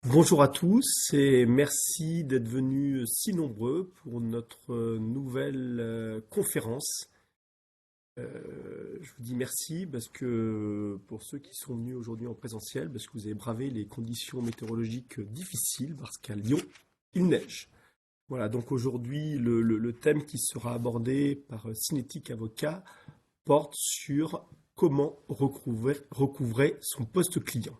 Bonjour à tous et merci d'être venus si nombreux pour notre nouvelle conférence. Je vous dis merci parce que pour ceux qui sont venus aujourd'hui en présentiel, parce que vous avez bravé les conditions météorologiques difficiles, parce qu'à Lyon, il neige. Voilà, donc aujourd'hui, le thème qui sera abordé par Cinétique Avocat porte sur comment recouvrer son poste client.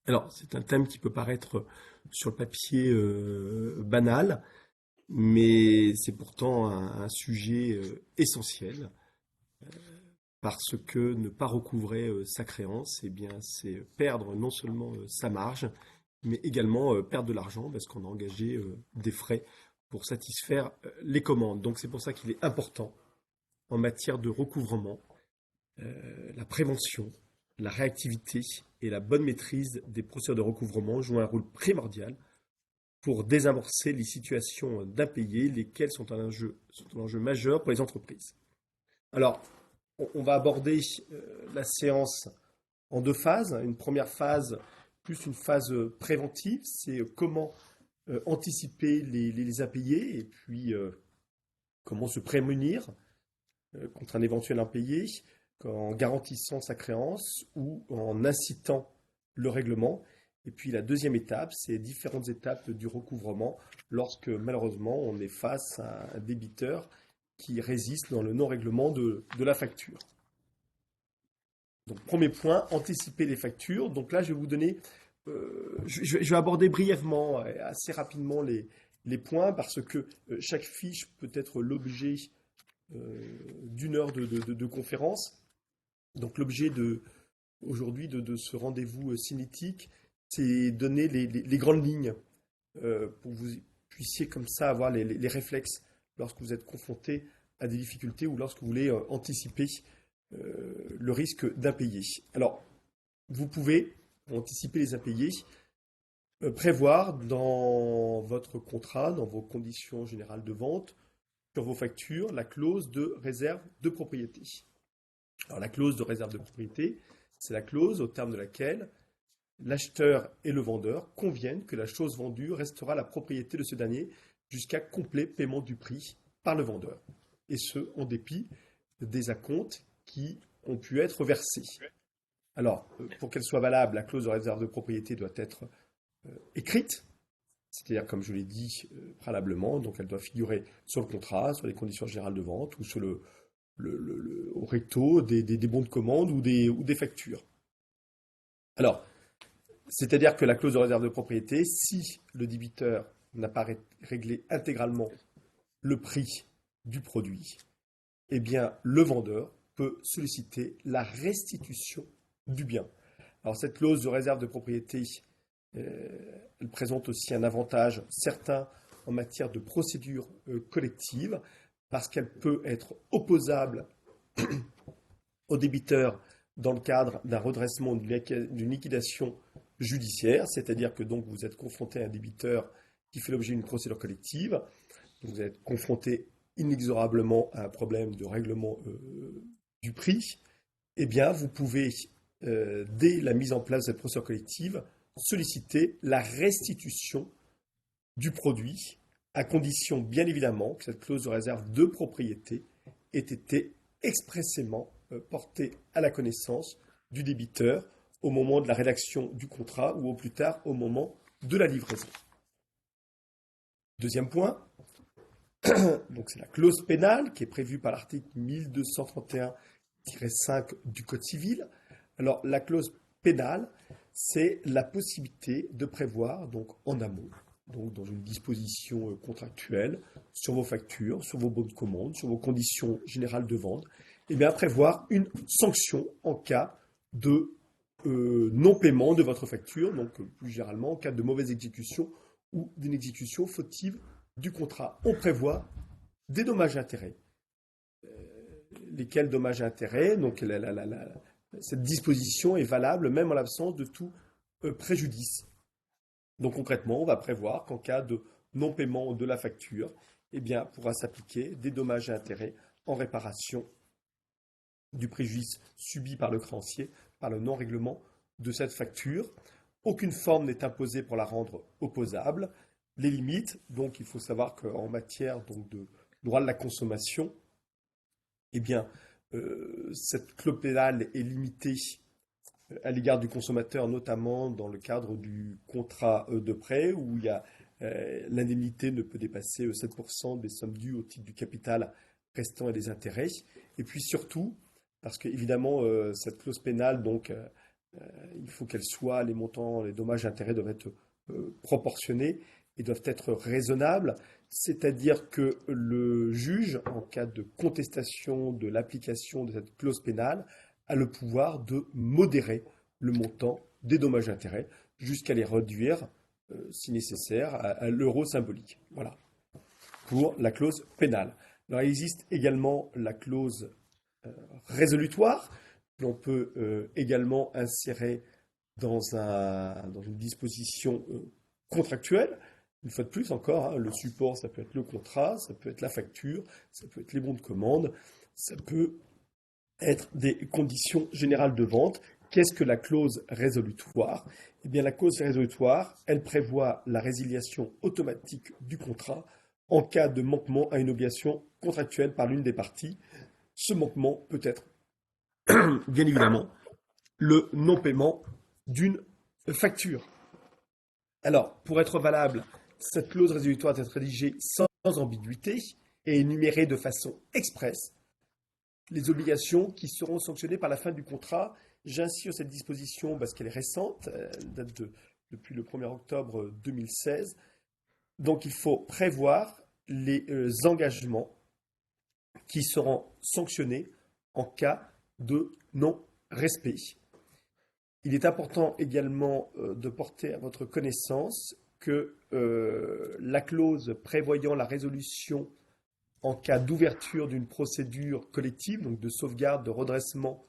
Alors, c'est un thème qui peut paraître sur le papier banal, mais c'est pourtant un sujet essentiel parce que ne pas recouvrer sa créance, eh bien, c'est perdre non seulement sa marge, mais également perdre de l'argent parce qu'on a engagé des frais pour satisfaire les commandes. Donc, c'est pour ça qu'il est important en matière de recouvrement la prévention, la réactivité et la bonne maîtrise des procédures de recouvrement jouent un rôle primordial pour désamorcer les situations d'impayés, lesquelles sont un enjeu majeur pour les entreprises. Alors, on va aborder la séance en deux phases. Une première phase, plus une phase préventive, c'est comment anticiper les impayés et puis comment se prémunir contre un éventuel impayé en garantissant sa créance ou en incitant le règlement. Et puis la deuxième étape, c'est différentes étapes du recouvrement lorsque malheureusement on est face à un débiteur qui résiste dans le non-règlement de la facture. Donc premier point, anticiper les factures. Donc là je vais vous donner, je vais aborder brièvement, assez rapidement les points parce que chaque fiche peut être l'objet d'une heure de conférence. Donc l'objet aujourd'hui de ce rendez-vous cinétique, c'est donner les grandes lignes pour que vous puissiez comme ça avoir les réflexes lorsque vous êtes confronté à des difficultés ou lorsque vous voulez anticiper le risque d'impayé. Alors, vous pouvez, pour anticiper les impayés, prévoir dans votre contrat, dans vos conditions générales de vente, sur vos factures, la clause de réserve de propriété. Alors la clause de réserve de propriété, c'est la clause au terme de laquelle l'acheteur et le vendeur conviennent que la chose vendue restera la propriété de ce dernier jusqu'à complet paiement du prix par le vendeur. Et ce, en dépit des acomptes qui ont pu être versés. Alors, pour qu'elle soit valable, la clause de réserve de propriété doit être écrite, c'est-à-dire, comme je l'ai dit préalablement, donc elle doit figurer sur le contrat, sur les conditions générales de vente ou sur au recto des bons de commande ou des factures. Alors, c'est-à-dire que la clause de réserve de propriété, si le débiteur n'a pas réglé intégralement le prix du produit, eh bien, le vendeur peut solliciter la restitution du bien. Alors, cette clause de réserve de propriété, elle présente aussi un avantage certain en matière de procédure collective, parce qu'elle peut être opposable au débiteur dans le cadre d'un redressement d'une liquidation judiciaire, c'est-à-dire que donc vous êtes confronté à un débiteur qui fait l'objet d'une procédure collective, vous êtes confronté inexorablement à un problème de règlement du prix, eh bien vous pouvez, dès la mise en place de cette procédure collective, solliciter la restitution du produit, à condition bien évidemment que cette clause de réserve de propriété ait été expressément portée à la connaissance du débiteur au moment de la rédaction du contrat ou au plus tard au moment de la livraison. Deuxième point, donc c'est la clause pénale qui est prévue par l'article 1231-5 du Code civil. Alors la clause pénale, c'est la possibilité de prévoir donc en amont, donc dans une disposition contractuelle, sur vos factures, sur vos bons de commande, sur vos conditions générales de vente, et bien prévoir une sanction en cas de non-paiement de votre facture, donc plus généralement en cas de mauvaise exécution ou d'une exécution fautive du contrat. On prévoit des dommages et intérêts. Lesquels dommages et intérêts? Donc cette disposition est valable même en l'absence de tout préjudice. Donc concrètement, on va prévoir qu'en cas de non-paiement de la facture, eh bien, pourra s'appliquer des dommages et intérêts en réparation du préjudice subi par le créancier par le non-règlement de cette facture. aucune forme n'est imposée pour la rendre opposable. Les limites, donc il faut savoir qu'en matière donc, de droit de la consommation, eh bien, cette clause pénale est limitée à l'égard du consommateur, notamment dans le cadre du contrat de prêt, où il y a l'indemnité ne peut dépasser 7% des sommes dues au titre du capital restant et des intérêts. Et puis surtout, parce qu'évidemment, cette clause pénale, donc, il faut qu'elle soit, les montants, les dommages et intérêts doivent être proportionnés et doivent être raisonnables, c'est-à-dire que le juge, en cas de contestation de l'application de cette clause pénale, a le pouvoir de modérer le montant des dommages et intérêts jusqu'à les réduire, si nécessaire, à l'euro symbolique. Voilà, pour la clause pénale. Alors, il existe également la clause résolutoire, que l'on peut également insérer dans une disposition contractuelle. Une fois de plus encore, hein, le support, ça peut être le contrat, ça peut être la facture, ça peut être les bons de commande, ça peut être des conditions générales de vente. Qu'est-ce que la clause résolutoire? Eh bien, la clause résolutoire, elle prévoit la résiliation automatique du contrat en cas de manquement à une obligation contractuelle par l'une des parties. Ce manquement peut être, bien évidemment, le non-paiement d'une facture. Alors, pour être valable, cette clause résolutoire doit être rédigée sans ambiguïté et énumérée de façon expresse les obligations qui seront sanctionnées par la fin du contrat. J'insiste sur cette disposition parce qu'elle est récente, elle date depuis le 1er octobre 2016. Donc il faut prévoir les engagements qui seront sanctionnés en cas de non-respect. Il est important également de porter à votre connaissance que la clause prévoyant la résolution en cas d'ouverture d'une procédure collective, donc de sauvegarde, de redressement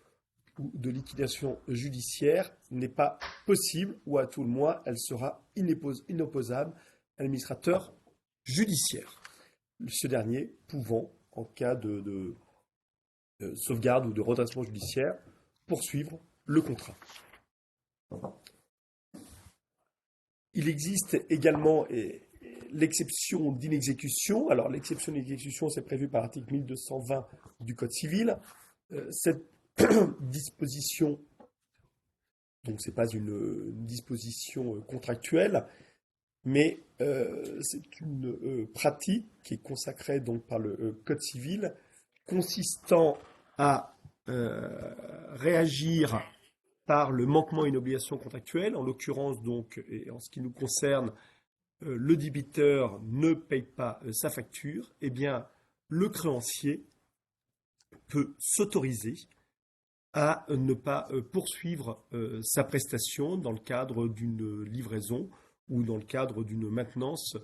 ou de liquidation judiciaire, n'est pas possible, ou à tout le moins, elle sera inopposable à l'administrateur judiciaire. Ce dernier pouvant, en cas de sauvegarde ou de redressement judiciaire, poursuivre le contrat. Il existe également l'exception d'inexécution. Alors, l'exception d'inexécution, c'est prévu par l'article 1220 du Code civil. Cette disposition, donc, ce n'est pas une disposition contractuelle, mais c'est une pratique qui est consacrée donc, par le Code civil, consistant à réagir par le manquement à une obligation contractuelle, en l'occurrence donc, et en ce qui nous concerne, le débiteur ne paye pas sa facture, eh bien, le créancier peut s'autoriser à ne pas poursuivre sa prestation dans le cadre d'une livraison ou dans le cadre d'une maintenance,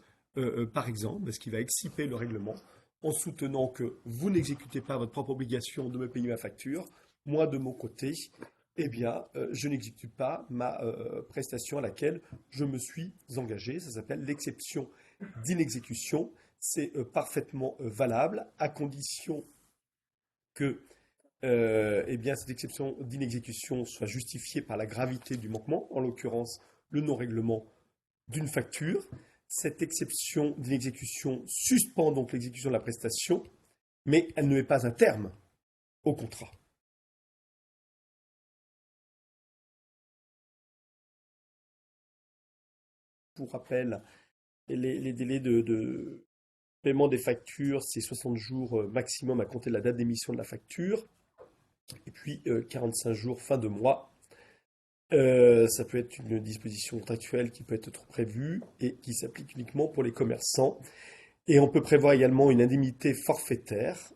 par exemple, parce qu'il va exciper le règlement en soutenant que vous n'exécutez pas votre propre obligation de me payer ma facture. Moi, de mon côté, eh bien, je n'exécute pas ma prestation à laquelle je me suis engagé. Ça s'appelle l'exception d'inexécution. C'est parfaitement valable, à condition que eh bien, cette exception d'inexécution soit justifiée par la gravité du manquement, en l'occurrence le non-règlement d'une facture. Cette exception d'inexécution suspend donc l'exécution de la prestation, mais elle ne met pas un terme au contrat. Pour rappel, les délais de paiement des factures, c'est 60 jours maximum à compter de la date d'émission de la facture, et puis 45 jours fin de mois. Ça peut être une disposition contractuelle qui peut être prévue et qui s'applique uniquement pour les commerçants. Et on peut prévoir également une indemnité forfaitaire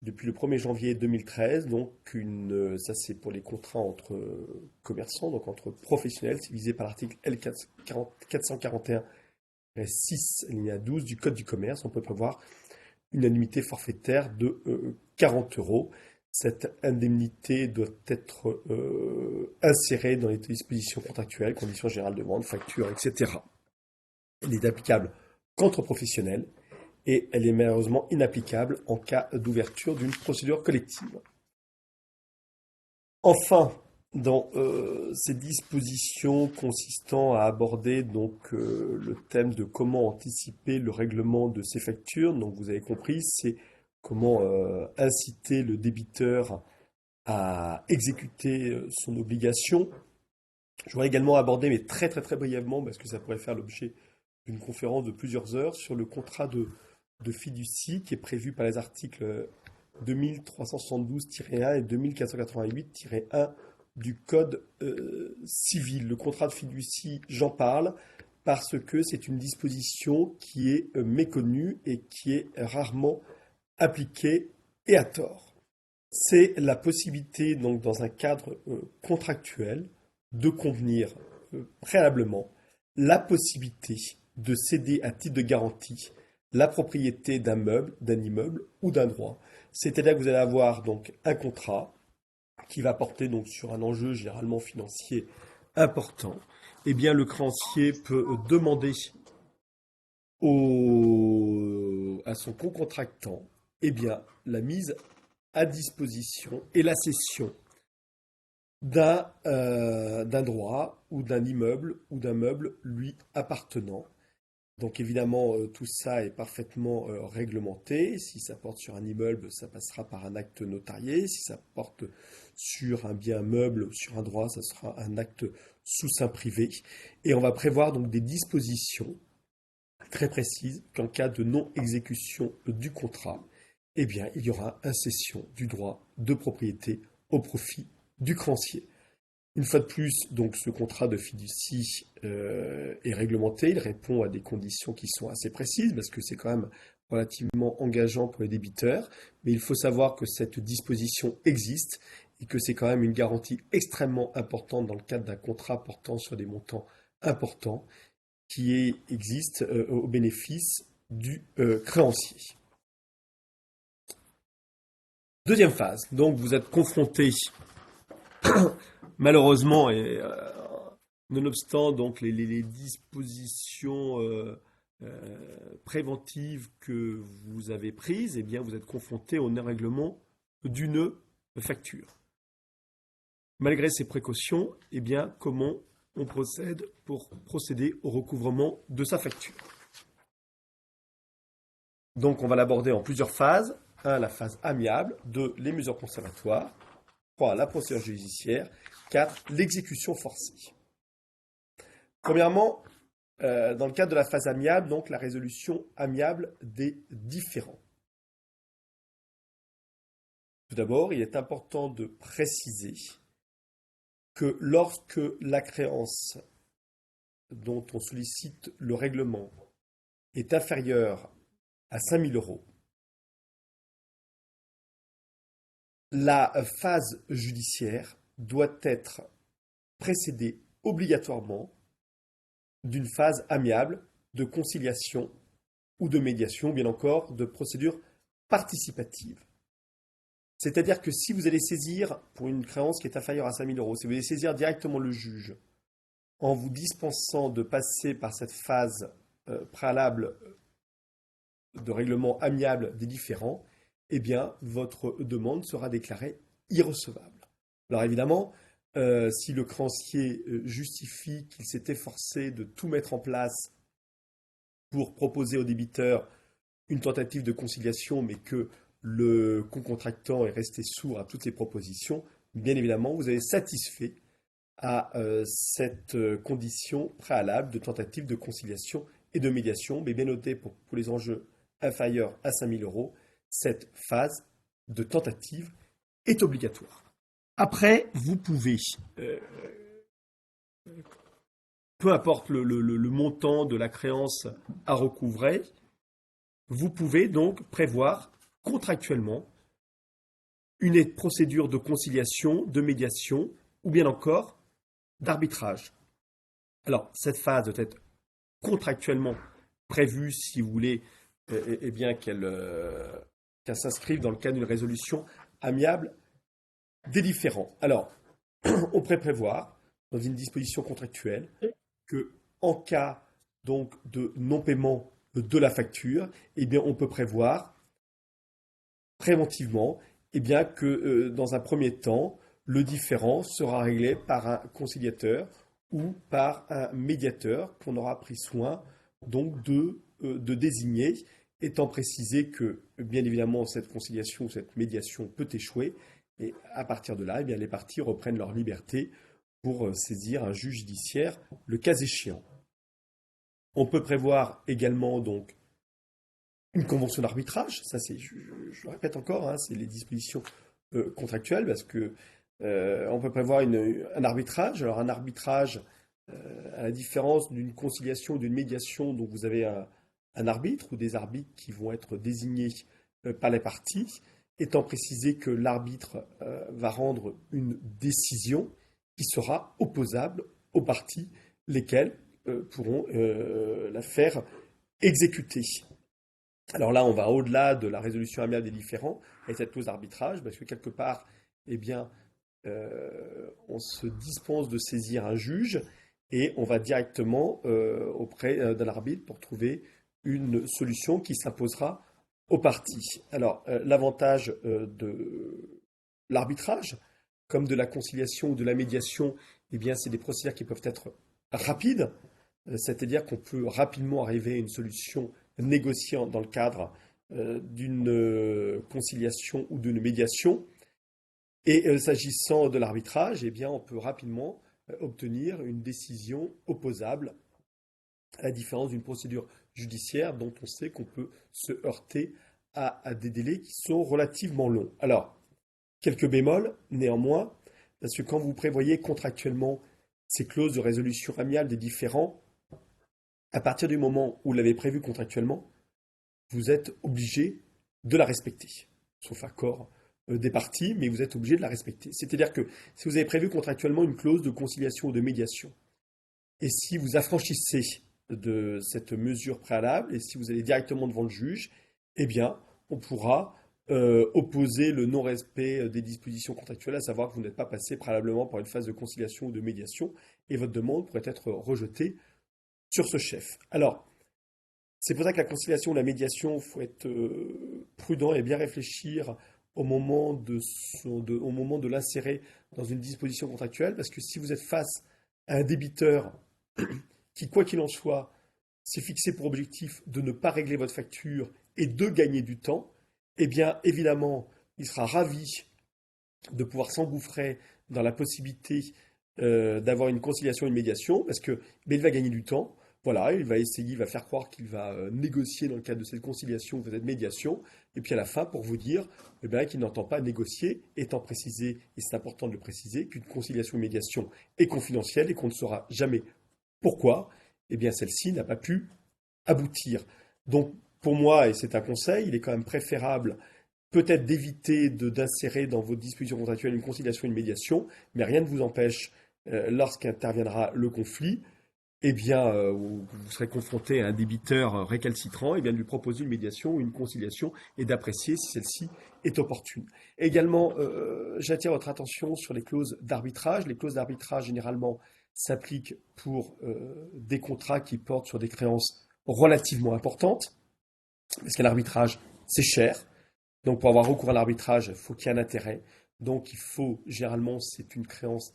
depuis le 1er janvier 2013. Donc ça c'est pour les contrats entre commerçants, donc entre professionnels, c'est visé par l'article L441-6, alinéa 12 du Code du commerce. On peut prévoir une indemnité forfaitaire de 40 euros. Cette indemnité doit être insérée dans les dispositions contractuelles, conditions générales de vente, factures, etc. Elle est applicable qu'entre professionnels et elle est malheureusement inapplicable en cas d'ouverture d'une procédure collective. Enfin, Dans ces dispositions consistant à aborder donc le thème de comment anticiper le règlement de ces factures, donc vous avez compris, c'est comment inciter le débiteur à exécuter son obligation. Je voudrais également aborder, mais très très très brièvement, parce que ça pourrait faire l'objet d'une conférence de plusieurs heures, sur le contrat de fiducie qui est prévu par les articles 2372-1 et 2488-1 du Code civil. Le contrat de fiducie, j'en parle parce que c'est une disposition qui est méconnue et qui est rarement appliquée et à tort. C'est la possibilité, donc, dans un cadre contractuel, de convenir préalablement la possibilité de céder à titre de garantie la propriété d'un meuble, d'un immeuble ou d'un droit. C'est-à-dire que vous allez avoir donc un contrat qui va porter donc sur un enjeu généralement financier important. Eh bien, le créancier peut demander à son co-contractant eh bien, la mise à disposition et la cession d'un droit ou d'un immeuble ou d'un meuble lui appartenant. Donc évidemment, tout ça est parfaitement réglementé. Si ça porte sur un immeuble, ça passera par un acte notarié. Si ça porte sur un bien meuble ou sur un droit, ça sera un acte sous seing privé. Et on va prévoir donc des dispositions très précises qu'en cas de non-exécution du contrat, eh bien, il y aura incession du droit de propriété au profit du créancier. Une fois de plus, donc ce contrat de fiducie est réglementé, il répond à des conditions qui sont assez précises parce que c'est quand même relativement engageant pour les débiteurs, mais il faut savoir que cette disposition existe et que c'est quand même une garantie extrêmement importante dans le cadre d'un contrat portant sur des montants importants existe au bénéfice du créancier. Deuxième phase, donc vous êtes confronté malheureusement, et nonobstant donc les dispositions préventives que vous avez prises, eh bien vous êtes confronté au non-règlement d'une facture. Malgré ces précautions, eh bien comment on procède pour procéder au recouvrement de sa facture? Donc on va l'aborder en plusieurs phases. 1. La phase amiable. 2. Les mesures conservatoires. 3. La procédure judiciaire. 4. L'exécution forcée. Premièrement, dans le cadre de la phase amiable, donc la résolution amiable des différends. Tout d'abord, il est important de préciser que lorsque la créance dont on sollicite le règlement est inférieure à 5 000 euros, la phase judiciaire doit être précédée obligatoirement d'une phase amiable de conciliation ou de médiation, ou bien encore de procédure participative. C'est-à-dire que si vous allez saisir pour une créance qui est inférieure à 5 000 euros, si vous allez saisir directement le juge en vous dispensant de passer par cette phase préalable de règlement amiable des différends, eh bien, votre demande sera déclarée irrecevable. Alors évidemment, si le créancier justifie qu'il s'est efforcé de tout mettre en place pour proposer au débiteur une tentative de conciliation, mais que le co-contractant est resté sourd à toutes ces propositions, bien évidemment, vous avez satisfait à cette condition préalable de tentative de conciliation et de médiation, mais bien noté pour les enjeux inférieurs à 5 000 euros, cette phase de tentative est obligatoire. Après, vous pouvez, peu importe le montant de la créance à recouvrer, vous pouvez donc prévoir contractuellement une procédure de conciliation, de médiation ou bien encore d'arbitrage. Alors, cette phase doit être contractuellement prévue, si vous voulez, eh bien qu'elle s'inscrive dans le cadre d'une résolution amiable des différends. Alors, on pourrait prévoir, dans une disposition contractuelle, que en cas donc de non-paiement de la facture, eh bien, on peut prévoir préventivement eh bien, que dans un premier temps, le différend sera réglé par un conciliateur ou par un médiateur qu'on aura pris soin donc de désigner, étant précisé que, bien évidemment, cette conciliation ou cette médiation peut échouer, et à partir de là, eh bien, les parties reprennent leur liberté pour saisir un juge judiciaire, le cas échéant. On peut prévoir également donc une convention d'arbitrage, ça c'est, je le répète encore, hein, c'est les dispositions contractuelles, parce que on peut prévoir un arbitrage. Alors un arbitrage, à la différence d'une conciliation ou d'une médiation, donc vous avez un arbitre ou des arbitres qui vont être désignés par les parties, étant précisé que l'arbitre va rendre une décision qui sera opposable aux parties, lesquelles pourront la faire exécuter. Alors là, on va au-delà de la résolution amiable des différends avec cette clause d'arbitrage, parce que quelque part, eh bien, on se dispense de saisir un juge et on va directement auprès d'un arbitre pour trouver une solution qui s'imposera aux parties. Alors, l'avantage de l'arbitrage, comme de la conciliation ou de la médiation, eh bien, c'est des procédures qui peuvent être rapides, c'est-à-dire qu'on peut rapidement arriver à une solution négociée dans le cadre d'une conciliation ou d'une médiation. Et s'agissant de l'arbitrage, eh bien, on peut rapidement obtenir une décision opposable, à la différence d'une procédure judiciaire dont on sait qu'on peut se heurter à des délais qui sont relativement longs. Alors, quelques bémols, néanmoins, parce que quand vous prévoyez contractuellement ces clauses de résolution amiable des différends, à partir du moment où vous l'avez prévu contractuellement, vous êtes obligé de la respecter, sauf accord des parties, mais vous êtes obligé de la respecter. C'est-à-dire que si vous avez prévu contractuellement une clause de conciliation ou de médiation, et si vous affranchissez de cette mesure préalable, et si vous allez directement devant le juge, eh bien, on pourra opposer le non-respect des dispositions contractuelles, à savoir que vous n'êtes pas passé préalablement par une phase de conciliation ou de médiation, et votre demande pourrait être rejetée sur ce chef. Alors, c'est pour ça que la conciliation ou la médiation, il faut être prudent et bien réfléchir au moment de l'insérer dans une disposition contractuelle, parce que si vous êtes face à un débiteur qui, quoi qu'il en soit, s'est fixé pour objectif de ne pas régler votre facture et de gagner du temps, eh bien, évidemment, il sera ravi de pouvoir s'engouffrer dans la possibilité d'avoir une conciliation et une médiation, parce que il va gagner du temps. Voilà, il va essayer, il va faire croire qu'il va négocier dans le cadre de cette conciliation ou de cette médiation, et puis à la fin, pour vous dire eh bien, qu'il n'entend pas négocier, étant précisé, et c'est important de le préciser, qu'une conciliation ou médiation est confidentielle et qu'on ne saura jamais pourquoi, eh bien celle-ci n'a pas pu aboutir. Donc, pour moi, et c'est un conseil, il est quand même préférable peut-être d'éviter d'insérer dans votre disposition contractuelle une conciliation et une médiation, mais rien ne vous empêche, lorsqu'interviendra le conflit, eh bien, vous serez confronté à un débiteur récalcitrant, eh bien, de lui proposer une médiation ou une conciliation et d'apprécier si celle-ci est opportune. Également, j'attire votre attention sur les clauses d'arbitrage. Les clauses d'arbitrage, généralement, s'appliquent pour des contrats qui portent sur des créances relativement importantes, parce qu'un arbitrage, c'est cher. Donc, pour avoir recours à l'arbitrage, il faut qu'il y ait un intérêt. Donc, généralement, c'est une créance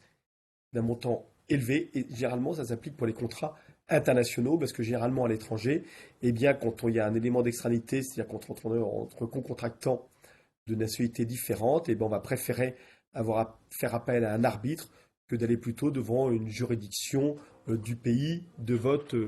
d'un montant élevé et généralement, ça s'applique pour les contrats internationaux parce que généralement, à l'étranger, eh bien, quand il y a un élément d'extranité, c'est-à-dire entre concontractants de nationalités différentes, eh bien, on va préférer faire appel à un arbitre que d'aller plutôt devant une juridiction du pays de votre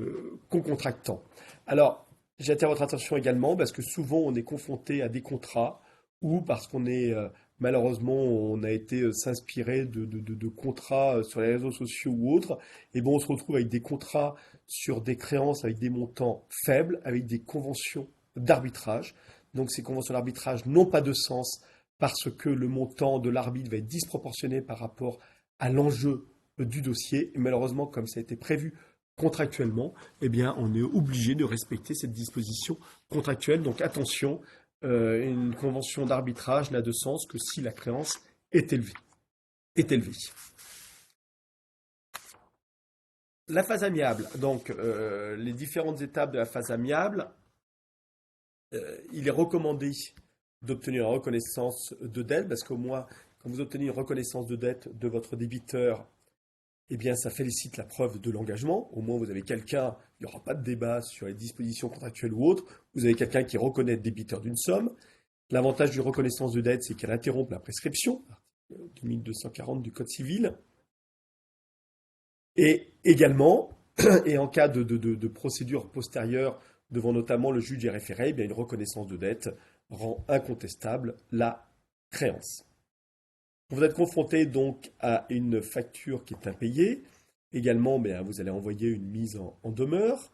concontractant. Alors, j'attire votre attention également parce que souvent on est confronté à des contrats ou parce qu'on est malheureusement on a été s'inspirer de contrats sur les réseaux sociaux ou autres, et bon on se retrouve avec des contrats sur des créances avec des montants faibles, avec des conventions d'arbitrage. Donc ces conventions d'arbitrage n'ont pas de sens parce que le montant de l'arbitre va être disproportionné par rapport à l'enjeu du dossier. Et malheureusement, comme ça a été prévu contractuellement, eh bien, on est obligé de respecter cette disposition contractuelle. Donc attention, une convention d'arbitrage n'a de sens que si la créance est élevée. La phase amiable, donc les différentes étapes de la phase amiable, il est recommandé d'obtenir la reconnaissance de dette parce qu'au moins, quand vous obtenez une reconnaissance de dette de votre débiteur, eh bien, ça félicite la preuve de l'engagement. Au moins, vous avez quelqu'un, il n'y aura pas de débat sur les dispositions contractuelles ou autres. Vous avez quelqu'un qui reconnaît être débiteur d'une somme. L'avantage d'une reconnaissance de dette, c'est qu'elle interrompt la prescription, article 2240 du Code civil. Et également, et en cas de procédure postérieure devant notamment le juge des référés, eh bien, une reconnaissance de dette rend incontestable la créance. Vous êtes confronté donc à une facture qui est impayée. Également, vous allez envoyer une mise en demeure.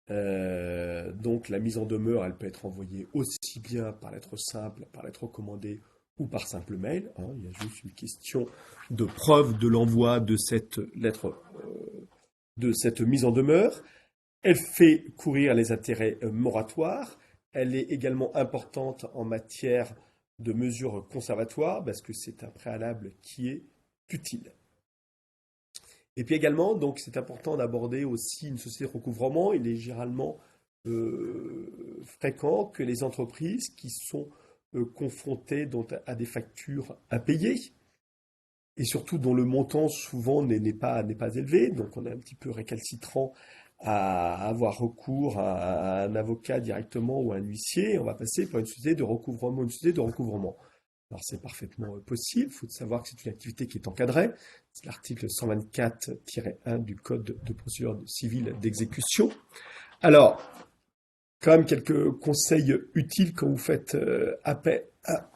Donc la mise en demeure, elle peut être envoyée aussi bien par lettre simple, par lettre recommandée ou par simple mail. Il y a juste une question de preuve de l'envoi de cette lettre, de cette mise en demeure. Elle fait courir les intérêts moratoires. Elle est également importante en matière de mesures conservatoires parce que c'est un préalable qui est utile. Et puis également, donc c'est important d'aborder aussi une société de recouvrement. Il est généralement fréquent que les entreprises qui sont confrontées donc, à des factures impayées et surtout dont le montant souvent n'est pas élevé, donc on est un petit peu récalcitrant à avoir recours à un avocat directement ou à un huissier, on va passer par une société de recouvrement, Alors c'est parfaitement possible, il faut savoir que c'est une activité qui est encadrée, c'est l'article 124-1 du Code de procédure civile d'exécution. Alors, quand même quelques conseils utiles quand vous faites appel à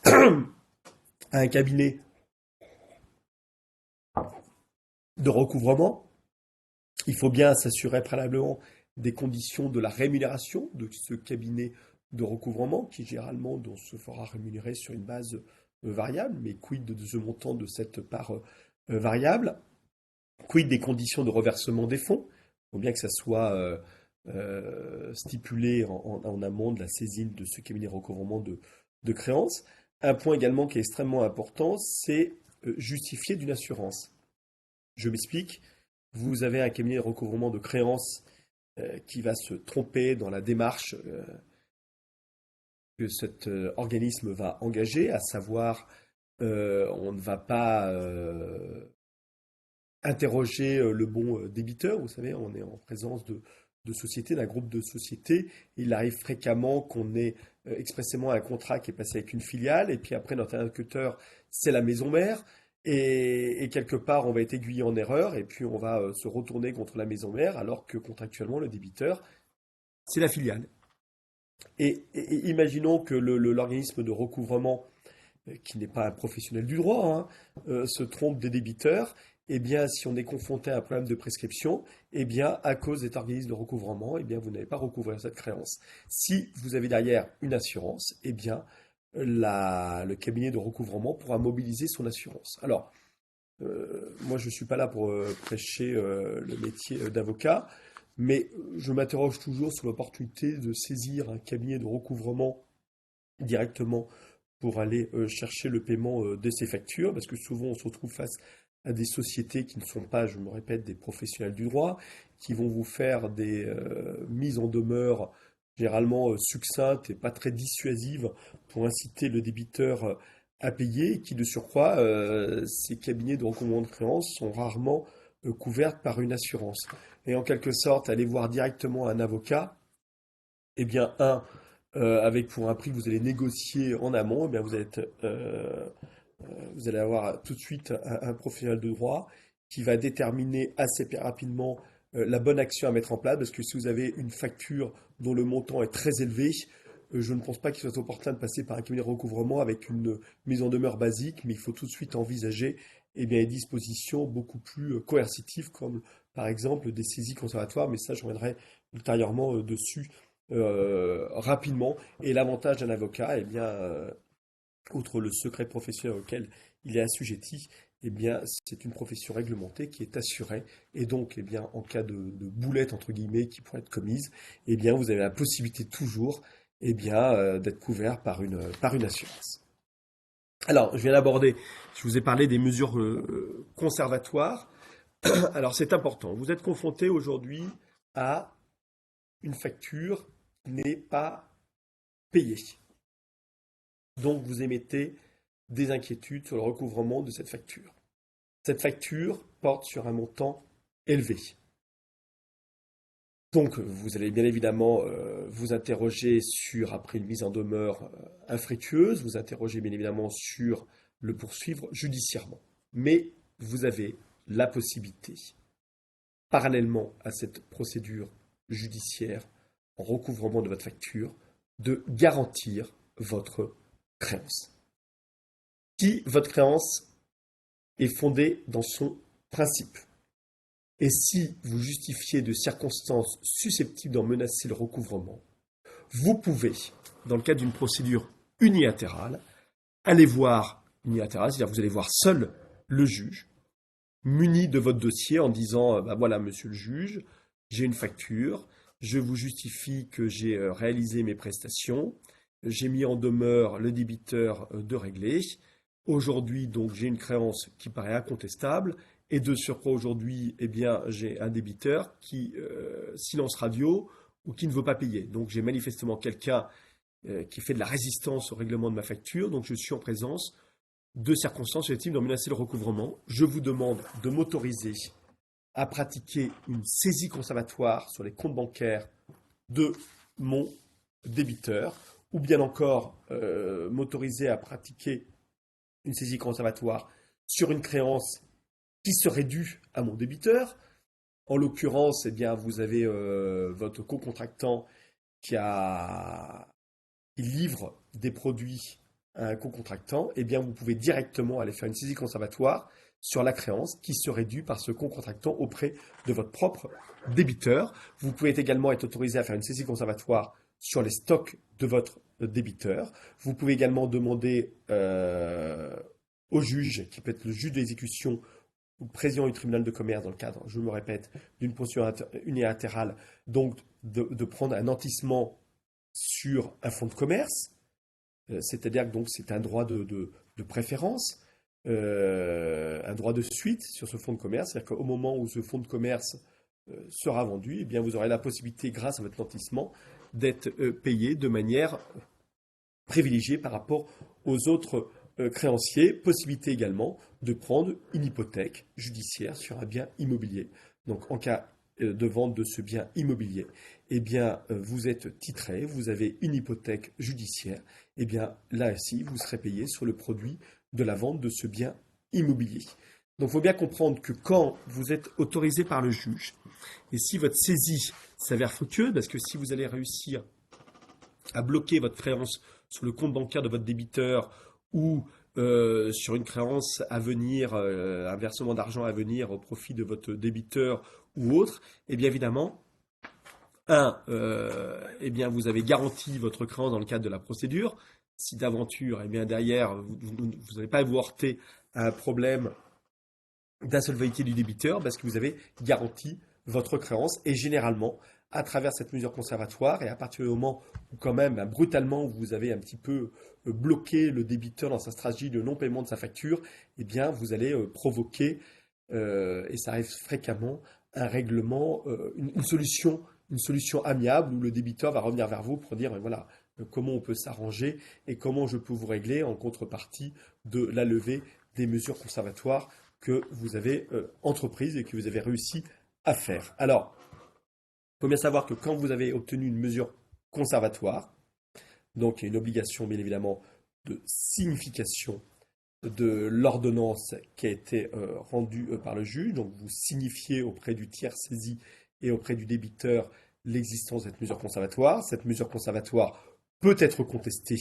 un cabinet de recouvrement. Il faut bien s'assurer préalablement des conditions de la rémunération de ce cabinet de recouvrement qui généralement se fera rémunérer sur une base variable, mais quid de ce montant de cette part variable? Quid des conditions de reversement des fonds? Il faut bien que ça soit stipulé en amont de la saisine de ce cabinet de recouvrement de créances. Un point également qui est extrêmement important, c'est justifier d'une assurance. Je m'explique. Vous avez un cabinet de recouvrement de créances qui va se tromper dans la démarche que cet organisme va engager, à savoir on ne va pas interroger le bon débiteur. Vous savez, on est en présence de sociétés, d'un groupe de sociétés. Il arrive fréquemment qu'on ait expressément un contrat qui est passé avec une filiale, et puis après notre interlocuteur, c'est la maison mère. Et quelque part, on va être aiguillé en erreur, et puis on va se retourner contre la maison mère, alors que contractuellement, le débiteur, c'est la filiale. Et imaginons que l'organisme de recouvrement, qui n'est pas un professionnel du droit, se trompe des débiteurs. Eh bien, si on est confronté à un problème de prescription, eh bien, à cause de cet organisme de recouvrement, eh bien, vous n'avez pas recouvré cette créance. Si vous avez derrière une assurance, eh bien, le cabinet de recouvrement pourra mobiliser son assurance. Alors, moi, je ne suis pas là pour prêcher le métier d'avocat, mais je m'interroge toujours sur l'opportunité de saisir un cabinet de recouvrement directement pour aller chercher le paiement de ces factures, parce que souvent on se retrouve face à des sociétés qui ne sont pas, je me répète, des professionnels du droit, qui vont vous faire des mises en demeure généralement succinctes et pas très dissuasives pour inciter le débiteur à payer, et qui de surcroît, ces cabinets de recouvrement de créances sont rarement couvertes par une assurance. Et en quelque sorte, aller voir directement un avocat, eh bien, avec pour un prix que vous allez négocier en amont, eh bien vous allez avoir tout de suite un professionnel de droit qui va déterminer assez rapidement la bonne action à mettre en place, parce que si vous avez une facture dont le montant est très élevé, je ne pense pas qu'il soit opportun de passer par un cabinet de recouvrement avec une mise en demeure basique, mais il faut tout de suite envisager des dispositions beaucoup plus coercitives, comme par exemple des saisies conservatoires, mais ça je reviendrai ultérieurement dessus rapidement. Et l'avantage d'un avocat, outre le secret professionnel auquel il est assujetti, c'est une profession réglementée qui est assurée. Et donc, en cas de boulette, entre guillemets, qui pourrait être commise, vous avez la possibilité toujours, d'être couvert par une assurance. Alors, je viens d'aborder, je vous ai parlé des mesures conservatoires. Alors, c'est important. Vous êtes confronté aujourd'hui à une facture qui n'est pas payée. Donc, vous émettez des inquiétudes sur le recouvrement de cette facture. Cette facture porte sur un montant élevé. Donc, vous allez bien évidemment vous interroger sur, après une mise en demeure infructueuse, vous interroger bien évidemment sur le poursuivre judiciairement. Mais vous avez la possibilité, parallèlement à cette procédure judiciaire en recouvrement de votre facture, de garantir votre créance. Si votre créance est fondée dans son principe, et si vous justifiez de circonstances susceptibles d'en menacer le recouvrement, vous pouvez, dans le cadre d'une procédure unilatérale, aller voir, unilatérale, c'est-à-dire que vous allez voir seul le juge, muni de votre dossier en disant bah voilà, monsieur le juge, j'ai une facture, je vous justifie que j'ai réalisé mes prestations, j'ai mis en demeure le débiteur de régler. Aujourd'hui, donc, j'ai une créance qui paraît incontestable. Et de surcroît, aujourd'hui, eh bien, j'ai un débiteur qui silence radio ou qui ne veut pas payer. Donc, j'ai manifestement quelqu'un qui fait de la résistance au règlement de ma facture. Donc, je suis en présence de circonstances susceptibles d'en menacer le recouvrement. Je vous demande de m'autoriser à pratiquer une saisie conservatoire sur les comptes bancaires de mon débiteur, ou bien encore m'autoriser à pratiquer une saisie conservatoire sur une créance qui serait due à mon débiteur. En l'occurrence, eh bien, vous avez votre co-contractant qui livre des produits à un co-contractant. Eh bien, vous pouvez directement aller faire une saisie conservatoire sur la créance qui serait due par ce co-contractant auprès de votre propre débiteur. Vous pouvez également être autorisé à faire une saisie conservatoire sur les stocks de votre débiteur. Vous pouvez également demander au juge, qui peut être le juge d'exécution ou le président du tribunal de commerce dans le cadre, je me répète, d'une procédure unilatérale, donc de prendre un nantissement sur un fonds de commerce, c'est-à-dire que donc c'est un droit de préférence, un droit de suite sur ce fonds de commerce, c'est-à-dire qu'au moment où ce fonds de commerce sera vendu, eh bien vous aurez la possibilité, grâce à votre nantissement, d'être payé de manière privilégiée par rapport aux autres créanciers. Possibilité également de prendre une hypothèque judiciaire sur un bien immobilier. Donc en cas de vente de ce bien immobilier, eh bien vous êtes titré, vous avez une hypothèque judiciaire, eh bien là aussi vous serez payé sur le produit de la vente de ce bien immobilier. Donc il faut bien comprendre que quand vous êtes autorisé par le juge, et si votre saisie s'avère fructueuse, parce que si vous allez réussir à bloquer votre créance sur le compte bancaire de votre débiteur ou sur une créance à venir, un versement d'argent à venir au profit de votre débiteur ou autre, eh bien évidemment, eh bien vous avez garanti votre créance dans le cadre de la procédure. Si d'aventure, eh bien derrière, vous n'allez pas vous heurter à un problème d'insolvabilité du débiteur parce que vous avez garanti votre créance et généralement, à travers cette mesure conservatoire et à partir du moment où quand même brutalement vous avez un petit peu bloqué le débiteur dans sa stratégie de non-paiement de sa facture, eh bien vous allez provoquer, et ça arrive fréquemment, un règlement, une solution amiable où le débiteur va revenir vers vous pour dire voilà comment on peut s'arranger et comment je peux vous régler en contrepartie de la levée des mesures conservatoires que vous avez entreprise et que vous avez réussi à faire. Alors, il faut bien savoir que quand vous avez obtenu une mesure conservatoire, donc il y a une obligation bien évidemment de signification de l'ordonnance qui a été rendue par le juge, donc vous signifiez auprès du tiers saisi et auprès du débiteur l'existence de cette mesure conservatoire. Cette mesure conservatoire peut être contestée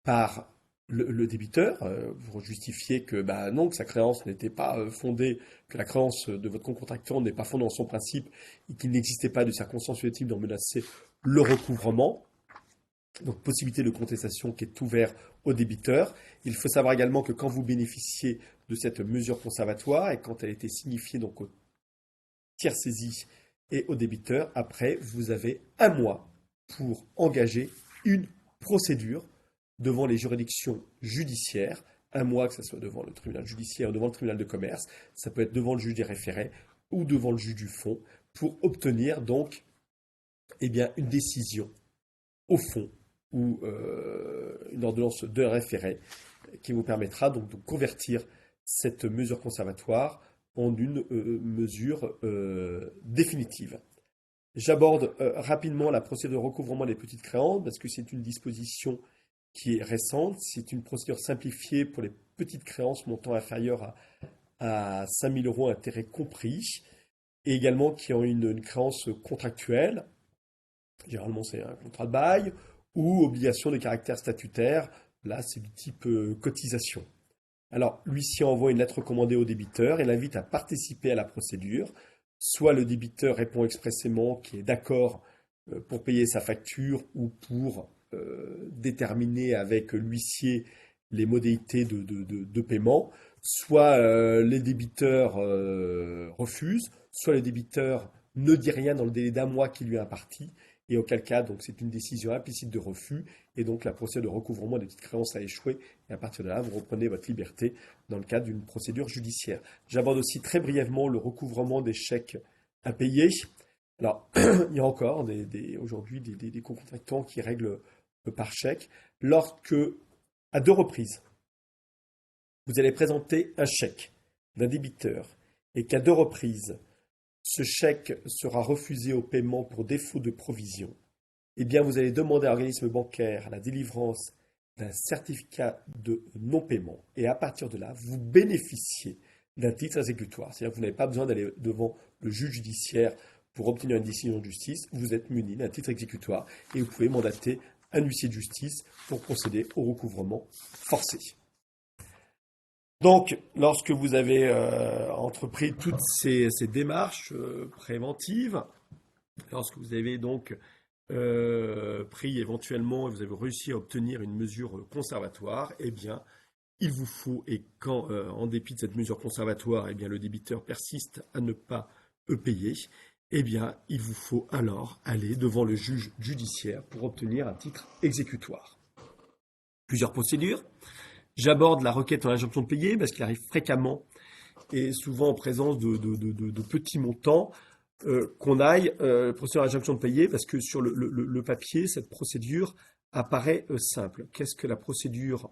par le débiteur, vous justifiez que non, que sa créance n'était pas fondée, que la créance de votre contractant n'est pas fondée dans son principe et qu'il n'existait pas de circonstances susceptibles d'en menacer le recouvrement. Donc possibilité de contestation qui est ouverte au débiteur. Il faut savoir également que quand vous bénéficiez de cette mesure conservatoire et quand elle a été signifiée donc au tiers saisi et au débiteur, après vous avez un mois pour engager une procédure devant les juridictions judiciaires, un mois que ce soit devant le tribunal judiciaire ou devant le tribunal de commerce, ça peut être devant le juge des référés ou devant le juge du fond, pour obtenir donc une décision au fond ou une ordonnance de référé qui vous permettra donc de convertir cette mesure conservatoire en une mesure définitive. J'aborde rapidement la procédure de recouvrement des petites créances parce que c'est une disposition qui est récente. C'est une procédure simplifiée pour les petites créances montant inférieur à 5 000 euros intérêts compris et également qui ont une créance contractuelle. Généralement, c'est un contrat de bail ou obligation de caractère statutaire. Là, c'est du type cotisation. Alors, l'huissier envoie une lettre recommandée au débiteur et l'invite à participer à la procédure. Soit le débiteur répond expressément qu'il est d'accord pour payer sa facture ou pour déterminer avec l'huissier les modalités de paiement, soit les débiteurs refusent, soit le débiteur ne dit rien dans le délai d'un mois qui lui est imparti, et auquel cas, donc, c'est une décision implicite de refus, et donc la procédure de recouvrement des petites créances a échoué, et à partir de là, vous reprenez votre liberté dans le cadre d'une procédure judiciaire. J'aborde aussi très brièvement le recouvrement des chèques impayés. Alors, il y a encore aujourd'hui des contractants qui règlent par chèque. Lorsque, à 2 reprises, vous allez présenter un chèque d'un débiteur et qu'à 2 reprises, ce chèque sera refusé au paiement pour défaut de provision, eh bien, vous allez demander à l'organisme bancaire la délivrance d'un certificat de non-paiement et à partir de là, vous bénéficiez d'un titre exécutoire. C'est-à-dire que vous n'avez pas besoin d'aller devant le juge judiciaire pour obtenir une décision de justice, vous êtes muni d'un titre exécutoire et vous pouvez mandater un huissier de justice pour procéder au recouvrement forcé. Donc, lorsque vous avez entrepris toutes ces démarches préventives, lorsque vous avez donc pris éventuellement et vous avez réussi à obtenir une mesure conservatoire, eh bien, il vous faut, et quand, en dépit de cette mesure conservatoire, eh bien, le débiteur persiste à ne pas payer, eh bien, il vous faut alors aller devant le juge judiciaire pour obtenir un titre exécutoire. Plusieurs procédures. J'aborde la requête en injonction de payer parce qu'il arrive fréquemment et souvent en présence de petits montants qu'on aille procédure en injonction de payer parce que sur le papier, cette procédure apparaît simple. Qu'est-ce que la procédure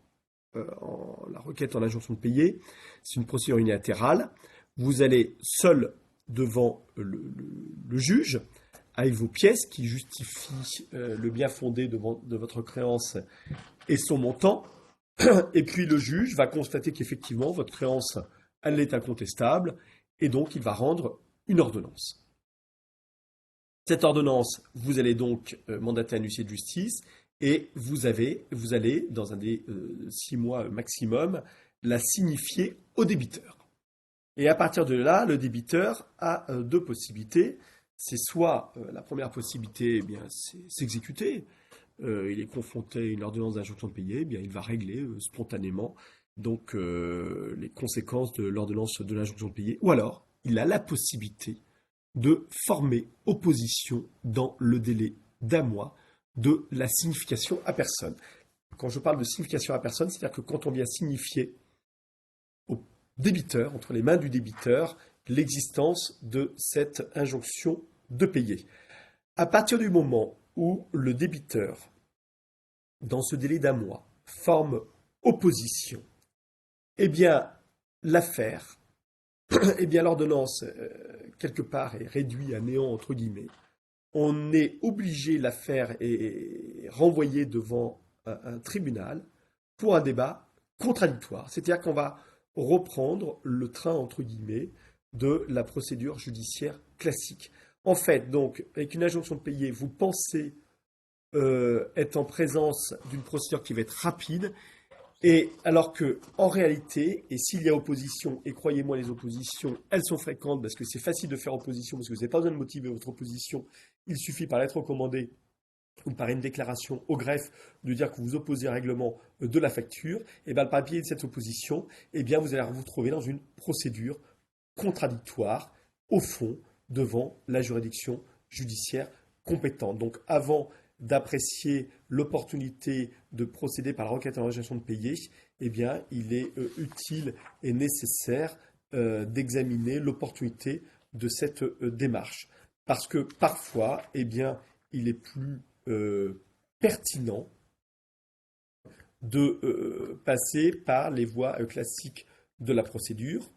la requête en injonction de payer? C'est une procédure unilatérale. Vous allez seul devant le juge avec vos pièces qui justifient le bien fondé de votre créance et son montant. Et puis le juge va constater qu'effectivement, votre créance, elle est incontestable, et donc il va rendre une ordonnance. Cette ordonnance, vous allez donc mandater un huissier de justice, et vous allez, dans un des 6 mois maximum, la signifier au débiteur. Et à partir de là, le débiteur a 2 possibilités. C'est soit la première possibilité, eh bien, c'est s'exécuter. Il est confronté à une ordonnance d'injonction de payer, eh bien, il va régler spontanément donc, les conséquences de l'ordonnance de l'injonction de payer. Ou alors, il a la possibilité de former opposition dans le délai d'1 mois de la signification à personne. Quand je parle de signification à personne, c'est-à-dire que quand on vient signifier au débiteur, entre les mains du débiteur, l'existence de cette injonction de payer. À partir du moment où le débiteur, dans ce délai d'1 mois, forme opposition, eh bien, l'affaire, eh bien, l'ordonnance, quelque part, est réduite à néant, entre guillemets. On est obligé, l'affaire est renvoyée devant un tribunal pour un débat contradictoire. C'est-à-dire qu'on va reprendre le train, entre guillemets, de la procédure judiciaire classique. En fait, donc, avec une injonction de payer, vous pensez être en présence d'une procédure qui va être rapide, et alors que, en réalité, et s'il y a opposition, et croyez-moi, les oppositions, elles sont fréquentes parce que c'est facile de faire opposition, parce que vous n'avez pas besoin de motiver votre opposition, il suffit par lettre recommandée ou par une déclaration au greffe de dire que vous opposez au règlement de la facture, et bien le papier de cette opposition, et bien vous allez vous trouver dans une procédure contradictoire, au fond, devant la juridiction judiciaire compétente. Donc avant d'apprécier l'opportunité de procéder par la requête en injonction de payer, eh bien, il est utile et nécessaire d'examiner l'opportunité de cette démarche. Parce que parfois, eh bien, il est plus pertinent de passer par les voies classiques de la procédure.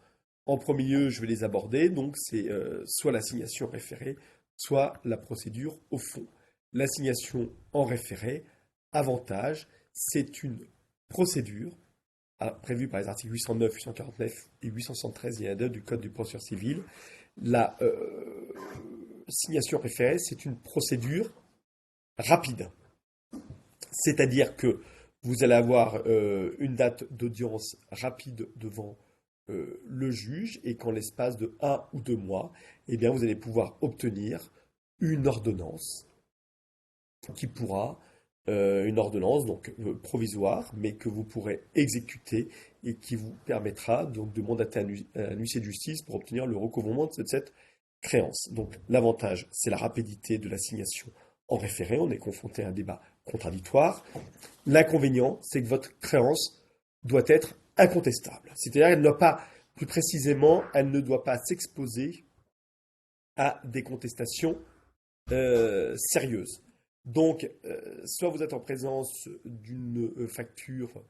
En premier lieu, je vais les aborder, donc c'est soit l'assignation référée, soit la procédure au fond. L'assignation en référé, avantage, c'est une procédure prévue par les articles 809, 849 et 873 du Code du procédure civile. La assignation référée, c'est une procédure rapide. C'est-à-dire que vous allez avoir une date d'audience rapide devant le juge et qu'en l'espace de 1 ou 2 mois, eh bien, vous allez pouvoir obtenir une ordonnance qui pourra, une ordonnance donc provisoire, mais que vous pourrez exécuter et qui vous permettra donc de mandater un huissier de justice pour obtenir le recouvrement de cette créance. Donc l'avantage, c'est la rapidité de l'assignation en référé, on est confronté à un débat contradictoire. L'inconvénient, c'est que votre créance doit être incontestable. C'est-à-dire qu'elle ne doit pas, plus précisément, elle ne doit pas s'exposer à des contestations sérieuses. Donc, soit vous êtes en présence d'une facture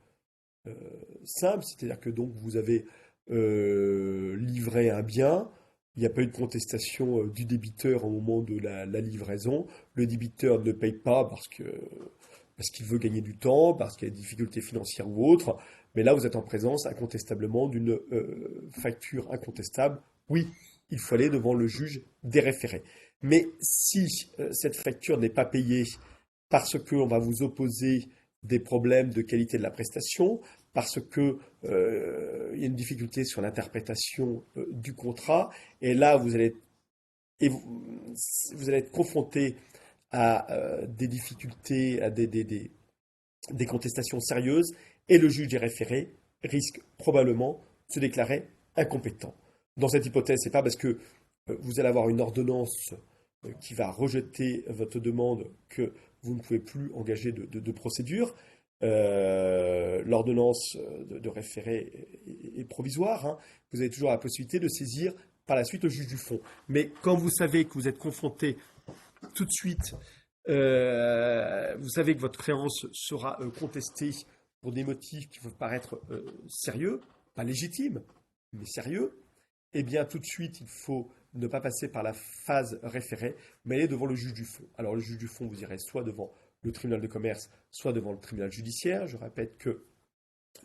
simple, c'est-à-dire que donc vous avez livré un bien, il n'y a pas eu de contestation du débiteur au moment de la livraison, le débiteur ne paye pas parce qu'il veut gagner du temps, parce qu'il y a des difficultés financières ou autres, mais là vous êtes en présence incontestablement d'une facture incontestable. Oui, il faut aller devant le juge des référés. Mais si cette facture n'est pas payée parce qu'on va vous opposer des problèmes de qualité de la prestation, parce que il y a une difficulté sur l'interprétation du contrat, et là vous allez être confronté à des difficultés, à des contestations sérieuses, et le juge des référés risque probablement de se déclarer incompétent. Dans cette hypothèse, c'est pas parce que vous allez avoir une ordonnance qui va rejeter votre demande que vous ne pouvez plus engager de procédure. L'ordonnance de référé est provisoire. Hein. Vous avez toujours la possibilité de saisir par la suite le juge du fond. Mais quand vous savez que vous êtes confronté tout de suite, vous savez que votre créance sera contestée pour des motifs qui peuvent paraître sérieux, pas légitimes, mais sérieux, eh bien tout de suite, il faut ne pas passer par la phase référée, mais aller devant le juge du fond. Alors le juge du fond, vous irez soit devant le tribunal de commerce, soit devant le tribunal judiciaire. Je répète que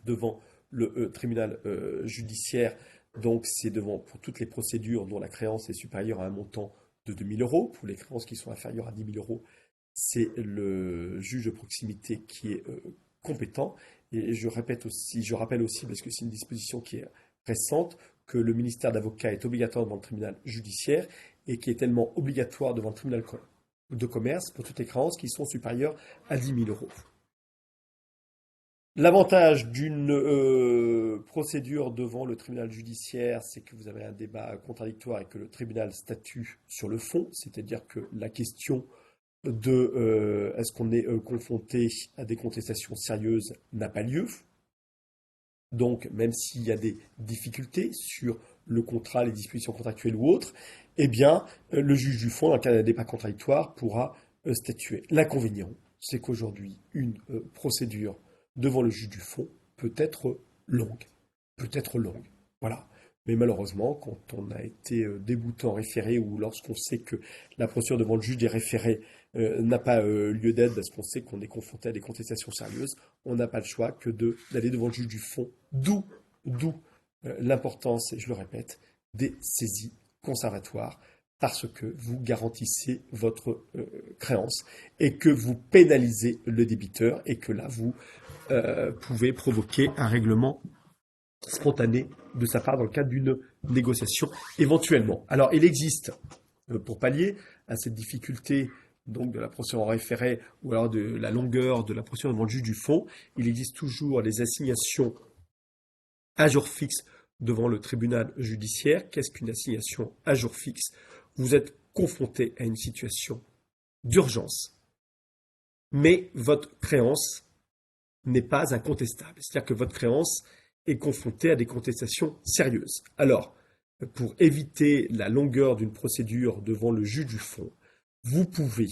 devant le tribunal judiciaire, donc c'est devant pour toutes les procédures dont la créance est supérieure à un montant de 2 000 euros. Pour les créances qui sont inférieures à 10 000 euros, c'est le juge de proximité qui est compétent. Et je rappelle aussi, parce que c'est une disposition qui est récente, que le ministère d'avocat est obligatoire devant le tribunal judiciaire et qui est tellement obligatoire devant le tribunal de commerce pour toutes les créances qui sont supérieures à 10 000 euros. L'avantage d'une procédure devant le tribunal judiciaire, c'est que vous avez un débat contradictoire et que le tribunal statue sur le fond, c'est-à-dire que la question de est-ce qu'on est confronté à des contestations sérieuses n'a pas lieu. Donc, même s'il y a des difficultés sur le contrat, les dispositions contractuelles ou autres, eh bien, le juge du fond, dans le cas d'un débat contradictoire, pourra statuer. L'inconvénient, c'est qu'aujourd'hui, une procédure devant le juge du fond peut être longue. Peut être longue. Voilà. Mais malheureusement, quand on a été déboutant référé ou lorsqu'on sait que la procédure devant le juge des référés n'a pas lieu d'être parce qu'on sait qu'on est confronté à des contestations sérieuses, on n'a pas le choix que d'aller devant le juge du fond. D'où l'importance, et je le répète, des saisies conservatoires parce que vous garantissez votre créance et que vous pénalisez le débiteur et que là, vous pouvez provoquer un règlement spontané de sa part dans le cadre d'une négociation éventuellement. Alors, il existe, pour pallier à cette difficulté donc de la procédure en référé ou alors de la longueur de la procédure devant le juge du fond, il existe toujours les assignations à jour fixe devant le tribunal judiciaire. Qu'est-ce qu'une assignation à jour fixe? Vous êtes confronté à une situation d'urgence, mais votre créance n'est pas incontestable. C'est-à-dire que votre créance est confrontée à des contestations sérieuses. Alors, pour éviter la longueur d'une procédure devant le juge du fond, vous pouvez,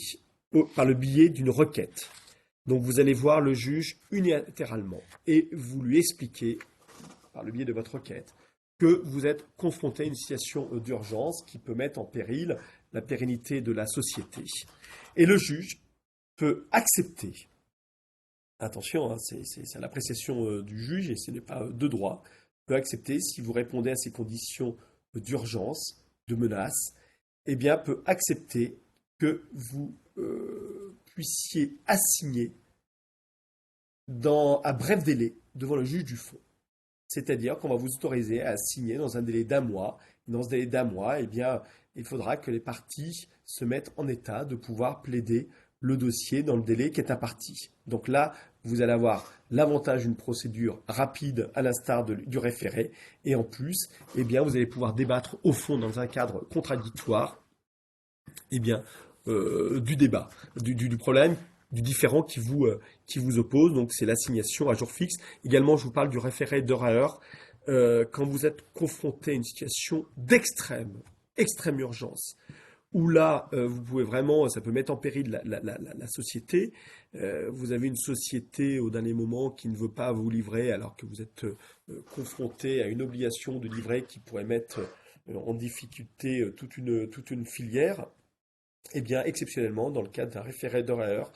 par le biais d'une requête, Donc vous allez voir le juge unilatéralement et vous lui expliquez, par le biais de votre requête, que vous êtes confronté à une situation d'urgence qui peut mettre en péril la pérennité de la société. Et le juge peut accepter, attention, hein, c'est à l'appréciation du juge et ce n'est pas de droit, peut accepter, si vous répondez à ces conditions d'urgence, de menace, eh bien peut accepter que vous puissiez assigner à bref délai devant le juge du fond. C'est-à-dire qu'on va vous autoriser à signer dans un délai d'un mois. Dans ce délai d'un mois, eh bien, il faudra que les parties se mettent en état de pouvoir plaider le dossier dans le délai qui est imparti. Donc là, vous allez avoir l'avantage d'une procédure rapide à l'instar du référé. Et en plus, eh bien, vous allez pouvoir débattre au fond dans un cadre contradictoire eh bien, du débat, du problème, du différent qui vous oppose. Donc, c'est l'assignation à jour fixe. Également, je vous parle du référé d'heure à heure. Quand vous êtes confronté à une situation extrême urgence, où là, vous pouvez vraiment, ça peut mettre en péril la société. Vous avez une société au dernier moment qui ne veut pas vous livrer alors que vous êtes confronté à une obligation de livrer qui pourrait mettre en difficulté toute une filière. Eh bien, exceptionnellement, dans le cadre d'un référé d'heure à heure,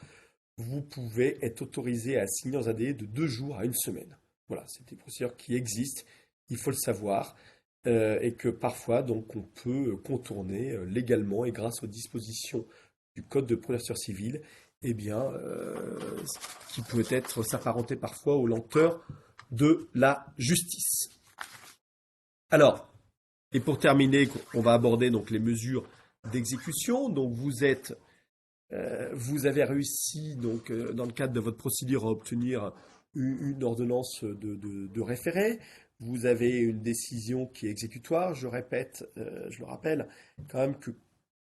vous pouvez être autorisé à signer dans un délai de 2 jours à une semaine. Voilà, c'est des procédures qui existent, il faut le savoir, et que parfois, donc, on peut contourner légalement et grâce aux dispositions du Code de procédure civile, eh bien, qui peut être s'apparenter parfois aux lenteurs de la justice. Alors, et pour terminer, on va aborder donc les mesures d'exécution. Donc, vous avez réussi, donc, dans le cadre de votre procédure, à obtenir une ordonnance de référé. Vous avez une décision qui est exécutoire. Je répète, je le rappelle, quand même que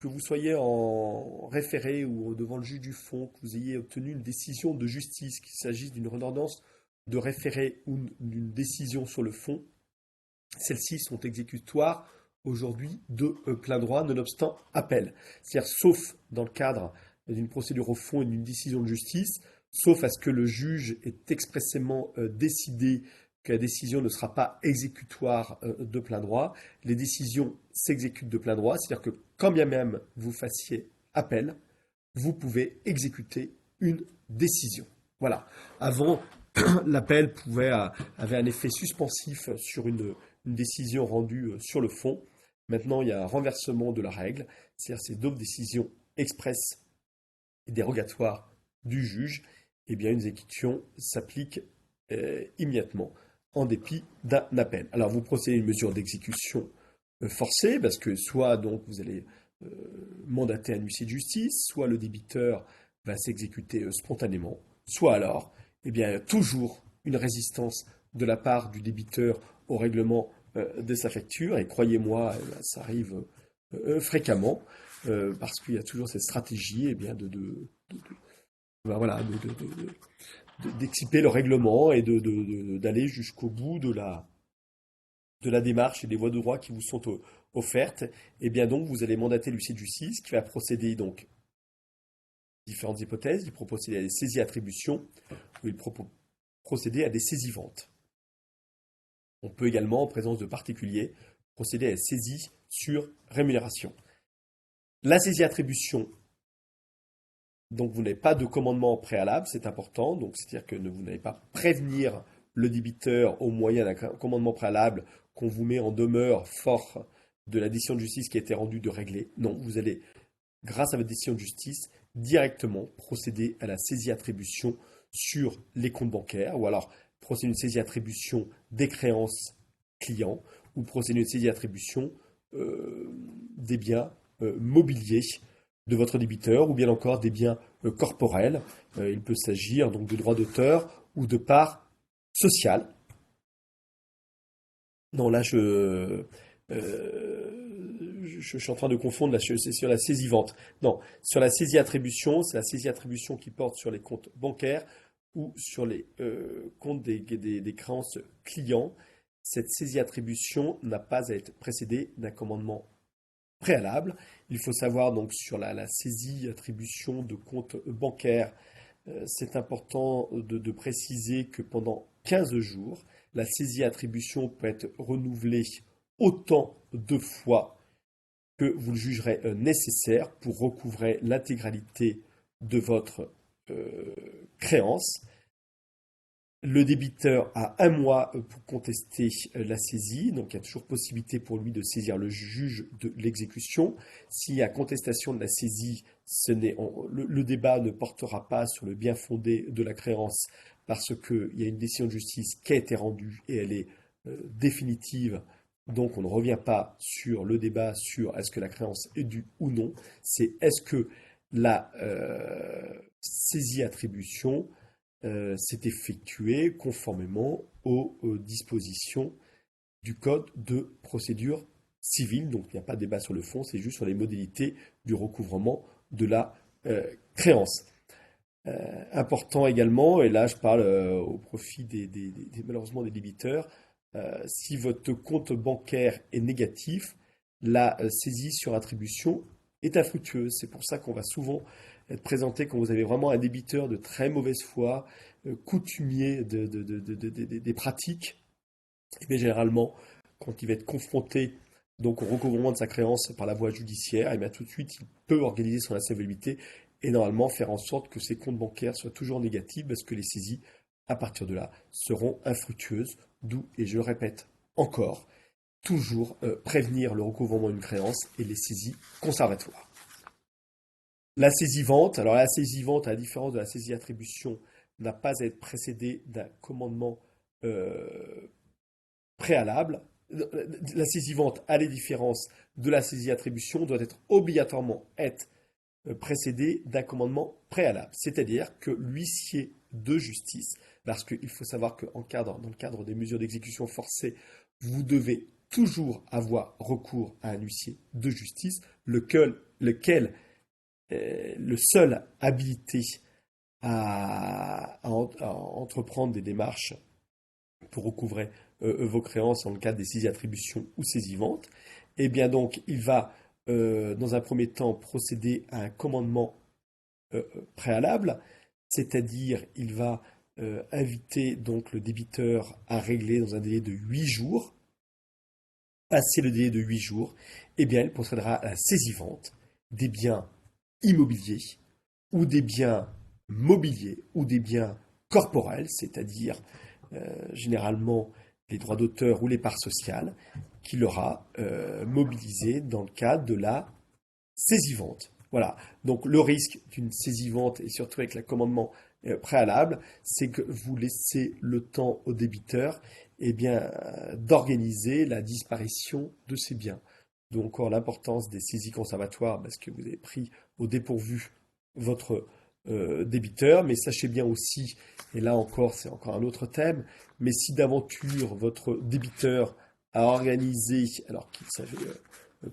vous soyez en référé ou devant le juge du fond, que vous ayez obtenu une décision de justice, qu'il s'agisse d'une ordonnance de référé ou d'une décision sur le fond, celles-ci sont exécutoires aujourd'hui de plein droit, nonobstant appel. C'est-à-dire, sauf dans le cadre d'une procédure au fond et d'une décision de justice, sauf à ce que le juge ait expressément décidé que la décision ne sera pas exécutoire de plein droit, les décisions s'exécutent de plein droit, c'est-à-dire que quand bien même vous fassiez appel, vous pouvez exécuter une décision. Voilà. Avant, l'appel avait un effet suspensif sur une décision rendue sur le fond. Maintenant, il y a un renversement de la règle, c'est-à-dire ces deux décisions expresses et dérogatoires du juge, eh bien une exécution s'applique immédiatement en dépit d'un appel. Alors vous procédez à une mesure d'exécution forcée parce que soit donc vous allez mandater un huissier de justice, soit le débiteur va s'exécuter spontanément, soit alors eh bien toujours une résistance de la part du débiteur au règlement de sa facture et croyez-moi ça arrive fréquemment parce qu'il y a toujours cette stratégie eh bien ben voilà, d'exciper le règlement et d'aller jusqu'au bout de la démarche et des voies de droit qui vous sont offertes. Et bien donc, vous allez mandater l'huissier de justice qui va procéder donc différentes hypothèses. Il peut procéder à des saisies-attributions ou il peut procéder à des saisies-ventes. On peut également, en présence de particuliers, procéder à des saisies sur rémunération. La saisie-attribution, donc vous n'avez pas de commandement préalable, c'est important, donc c'est-à-dire que vous n'allez pas prévenir le débiteur au moyen d'un commandement préalable qu'on vous met en demeure fort de la décision de justice qui a été rendue de régler. Non, vous allez, grâce à votre décision de justice, directement procéder à la saisie-attribution sur les comptes bancaires, ou alors procéder à une saisie-attribution des créances clients, ou procéder à une saisie-attribution des biens mobiliers de votre débiteur, ou bien encore des biens corporels. Il peut s'agir donc de droits d'auteur ou de parts sociales. Non, là, je suis en train de confondre, là, c'est sur la saisie-vente. Non, sur la saisie-attribution, c'est la saisie-attribution qui porte sur les comptes bancaires ou sur les comptes des créances clients. Cette saisie-attribution n'a pas à être précédée d'un commandement préalable. Il faut savoir donc sur la saisie-attribution de comptes bancaires, C'est important de préciser que pendant 15 jours, la saisie-attribution peut être renouvelée autant de fois que vous le jugerez nécessaire pour recouvrer l'intégralité de votre euh, créance. Le débiteur a un mois pour contester la saisie, donc il y a toujours possibilité pour lui de saisir le juge de l'exécution. S'il y a contestation de la saisie, le débat ne portera pas sur le bien fondé de la créance parce qu'il y a une décision de justice qui a été rendue et elle est définitive. Donc on ne revient pas sur le débat sur est-ce que la créance est due ou non, c'est est-ce que la saisie-attribution s'est effectué conformément aux dispositions du Code de procédure civile. Donc il n'y a pas de débat sur le fond, c'est juste sur les modalités du recouvrement de la créance. Important également, et là je parle au profit malheureusement des débiteurs, si votre compte bancaire est négatif, la saisie sur attribution est infructueuse. C'est pour ça qu'on va souvent être présenté quand vous avez vraiment un débiteur de très mauvaise foi, coutumier des pratiques. Et bien généralement, quand il va être confronté donc au recouvrement de sa créance par la voie judiciaire, et bien tout de suite il peut organiser son insolvabilité et normalement faire en sorte que ses comptes bancaires soient toujours négatifs parce que les saisies, à partir de là, seront infructueuses. D'où, et je le répète encore, toujours prévenir le recouvrement d'une créance et les saisies conservatoires. La saisie-vente, alors la saisie-vente, à la différence de la saisie-attribution, n'a pas à être précédée d'un commandement euh, préalable. La saisie-vente, à la différence de la saisie-attribution, doit être obligatoirement être précédée d'un commandement préalable. C'est-à-dire que l'huissier de justice, parce qu'il faut savoir que dans le cadre des mesures d'exécution forcée, vous devez toujours avoir recours à un huissier de justice, lequel le seul habilité à entreprendre des démarches pour recouvrer vos créances dans le cadre des saisies-attributions ou saisies-ventes, eh bien donc il va dans un premier temps procéder à un commandement préalable, c'est-à-dire il va inviter donc le débiteur à régler dans un délai de 8 jours. Passé le délai de 8 jours, eh bien il procédera à la saisie-vente des biens immobiliers ou des biens mobiliers ou des biens corporels, c'est-à-dire généralement les droits d'auteur ou les parts sociales, qu'il aura mobilisés dans le cadre de la saisie-vente. Voilà. Donc le risque d'une saisie-vente, et surtout avec le commandement préalable, c'est que vous laissez le temps au débiteur d'organiser la disparition de ces biens. Donc encore l'importance des saisies conservatoires, parce que vous avez pris au dépourvu votre débiteur, mais sachez bien aussi, et là encore c'est encore un autre thème, mais si d'aventure votre débiteur a organisé, alors qu'il savait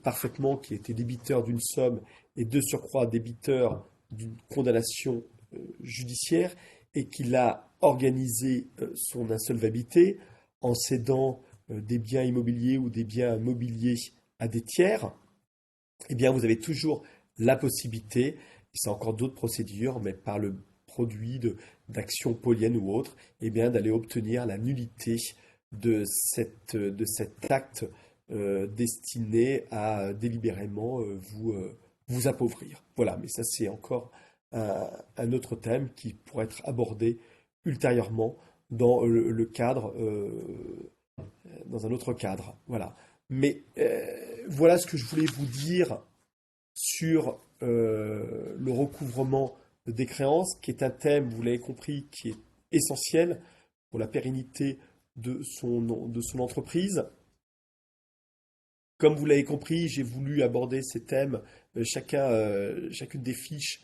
parfaitement qu'il était débiteur d'une somme et de surcroît débiteur d'une condamnation judiciaire et qu'il a organisé son insolvabilité en cédant des biens immobiliers ou des biens mobiliers à des tiers, eh bien vous avez toujours la possibilité, et c'est encore d'autres procédures, mais par le produit d'actions poliennes ou autres, eh bien d'aller obtenir la nullité de cet acte destiné à délibérément vous appauvrir. Voilà, mais ça c'est encore un autre thème qui pourrait être abordé ultérieurement dans le cadre, dans un autre cadre. Voilà. Mais voilà ce que je voulais vous dire sur le recouvrement des créances, qui est un thème, vous l'avez compris, qui est essentiel pour la pérennité de son entreprise. Comme vous l'avez compris, j'ai voulu aborder ces thèmes, chacune des fiches,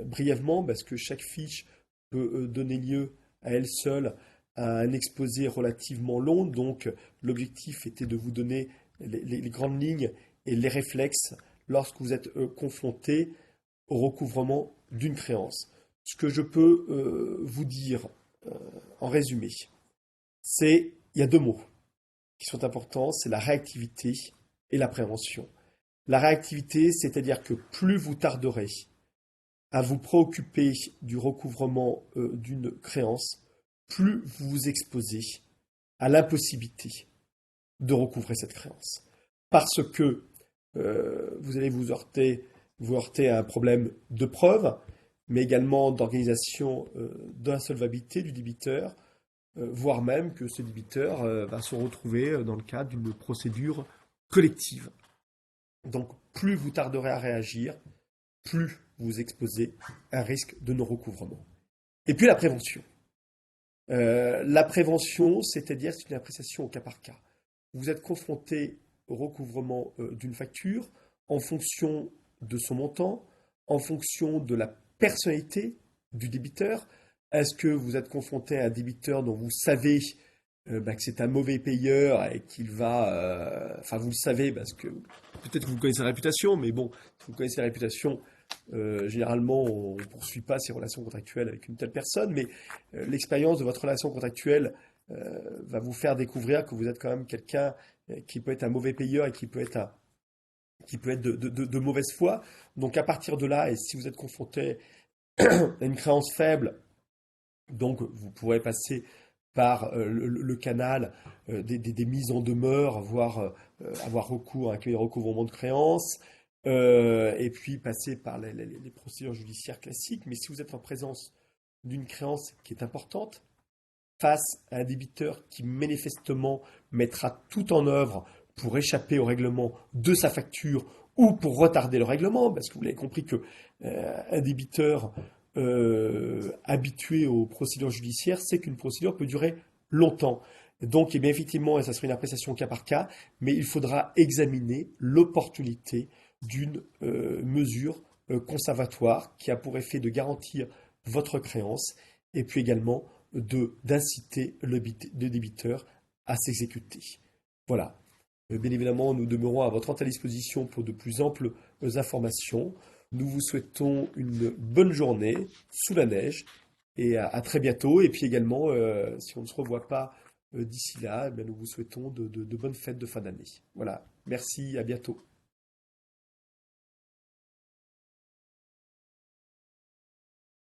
brièvement, parce que chaque fiche peut donner lieu à elle seule à un exposé relativement long. Donc, l'objectif était de vous donner les grandes lignes et les réflexes lorsque vous êtes confronté au recouvrement d'une créance. Ce que je peux vous dire en résumé, c'est il y a deux mots qui sont importants, c'est la réactivité et la prévention. La réactivité, c'est-à-dire que plus vous tarderez à vous préoccuper du recouvrement d'une créance, plus vous vous exposez à l'impossibilité de recouvrer cette créance. Parce que vous allez vous heurter à un problème de preuve, mais également d'organisation de l'insolvabilité du débiteur, voire même que ce débiteur va se retrouver dans le cadre d'une procédure collective. Donc plus vous tarderez à réagir, plus vous vous exposez à un risque de non-recouvrement. Et puis la prévention. La prévention, c'est-à-dire c'est une appréciation au cas par cas. Vous êtes confronté au recouvrement d'une facture en fonction de son montant, en fonction de la personnalité du débiteur. Est-ce que vous êtes confronté à un débiteur dont vous savez que c'est un mauvais payeur et qu'il va... Enfin, vous le savez parce que peut-être que vous connaissez la réputation, mais bon, si vous connaissez la réputation, généralement, on ne poursuit pas ses relations contractuelles avec une telle personne, mais l'expérience de votre relation contractuelle va vous faire découvrir que vous êtes quand même quelqu'un qui peut être un mauvais payeur et qui peut être, de mauvaise foi. Donc à partir de là, et si vous êtes confronté à une créance faible, donc vous pourrez passer par le canal des mises en demeure, voire avoir recours à un cabinet de recouvrement de créances, et puis passer par les procédures judiciaires classiques. Mais si vous êtes en présence d'une créance qui est importante, face à un débiteur qui manifestement mettra tout en œuvre pour échapper au règlement de sa facture ou pour retarder le règlement, parce que vous l'avez compris que un débiteur habitué aux procédures judiciaires sait qu'une procédure peut durer longtemps. Donc, eh bien, effectivement, ça sera une appréciation cas par cas, mais il faudra examiner l'opportunité d'une mesure conservatoire qui a pour effet de garantir votre créance et puis également d'inciter le débiteur à s'exécuter. Voilà. Bien évidemment, nous demeurons à votre entière disposition pour de plus amples informations. Nous vous souhaitons une bonne journée sous la neige et à très bientôt. Et puis également, si on ne se revoit pas d'ici là, eh bien, nous vous souhaitons de bonnes fêtes de fin d'année. Voilà. Merci, à bientôt.